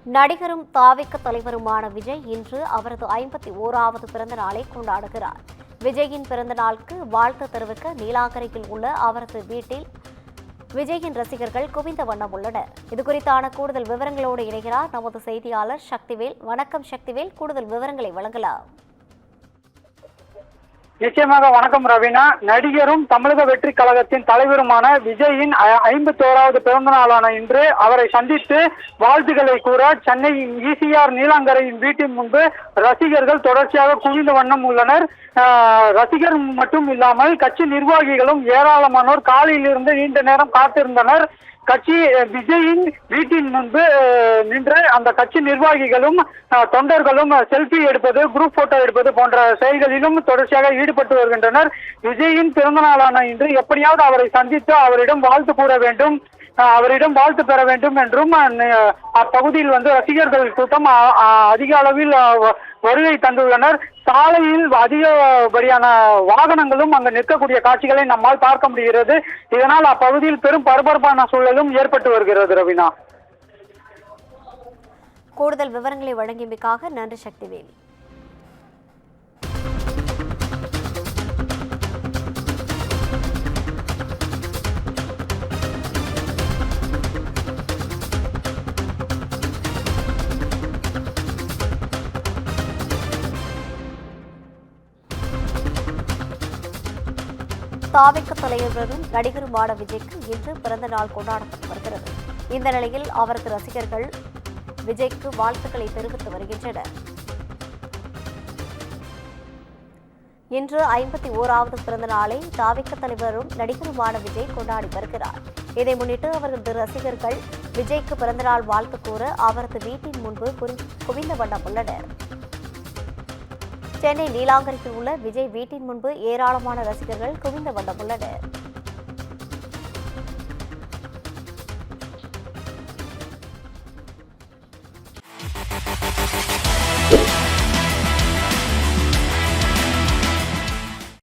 நடிகரும் தாவிக தலைவருமான விஜய் இன்று அவரது 51வது பிறந்த நாளை கொண்டாடுகிறார். விஜயின் பிறந்த நாளுக்கு வாழ்த்து தெரிவிக்க நீலாங்கரையில் உள்ள அவரது வீட்டில் விஜயின் ரசிகர்கள் குவிந்த வண்ணம் உள்ளனர். இதுகுறித்தான கூடுதல் விவரங்களோடு இணைகிறார் நமது செய்தியாளர் சக்திவேல். வணக்கம் சக்திவேல், கூடுதல் விவரங்களை வழங்கலாம். நிச்சயமாக வணக்கம் ரவீனா. நடிகரும் தமிழக வெற்றி கழகத்தின் தலைவருமான விஜயின் 51வது பிறந்த நாளான இன்று அவரை சந்தித்து வாழ்த்துக்களை கூற சென்னை ஈசிஆர் நீலாங்கரையின் வீட்டின் முன்பு ரசிகர்கள் தொடர்ச்சியாக குவிந்த வண்ணம் உள்ளனர். ரசிகர் மட்டும் இல்லாமல் கட்சி நிர்வாகிகளும் ஏராளமானோர் காலையிலிருந்து நீண்ட நேரம் காத்திருந்தனர். கட்சி விஜயின் வீட்டின் முன்பு நின்று அந்த கட்சி நிர்வாகிகளும் தொண்டர்களும் செல்ஃபி எடுப்பது, குரூப் போட்டோ எடுப்பது போன்ற செயல்களிலும் தொடர்ச்சியாக ஈடுபட்டு வருகின்றனர். விஜயின் பிறந்த நாளான இன்று எப்படியாவது அவரை சந்தித்து அவரிடம் வாழ்த்து கூற வேண்டும், அவரிடம் வாழ்த்து பெற வேண்டும் என்றும் அப்பகுதியில் ரசிகர்கள் கூட்டம் அதிக அளவில் வருகை தந்துள்ளனர். சாலையில் அதிகப்படியான வாகனங்களும் அங்கு நிற்கக்கூடிய காட்சிகளை நம்மால் பார்க்க முடிகிறது. இதனால் அப்பகுதியில் பெரும் பரபரப்பான சூழலும் ஏற்பட்டு வருகிறது. ரவினா, கூடுதல் விவரங்களை வழங்கியமைக்காக நன்றி சக்திவேல். தாவிக தலைவரும் நடிகருமான விஜய்க்கு இன்று பிறந்த நாள் கொண்டாடப்பட்டு வருகிறது. இந்த நிலையில் அவரது ரசிகர்கள் விஜய்க்கு வாழ்த்துக்களை தெரிவித்து வருகின்றனர். இன்று 51வது பிறந்த நாளை தாவிக தலைவரும் நடிகருமான விஜய் கொண்டாடி வருகிறார். இதை முன்னிட்டு அவரது ரசிகர்கள் விஜய்க்கு பிறந்தநாள் வாழ்த்து கூற அவரது வீட்டின் முன்பு குவிந்த வண்ணம் உள்ளனர். சென்னை நீலாங்கரையில் உள்ள விஜய் வீட்டின் முன்பு ஏராளமான ரசிகர்கள் குவிந்த வண்ணம் உள்ளனர்.